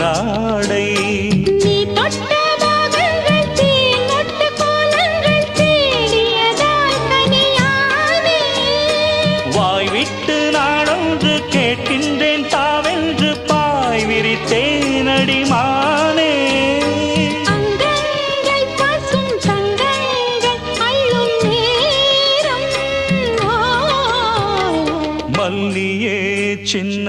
பாலாடை நீ தொட்ட பாகங்கள் தேனொட்டு கோலங்கள் தேடியதால் கனியானே வாய் விட்டு நாடொன்று கேட்கின்றேன் தாவென்று பாய் விரித்தேனடி மானே அங்கங்கள் பாசும் தங்கங்கள் அள்ளும் நேரம் மல்லியே சின்ன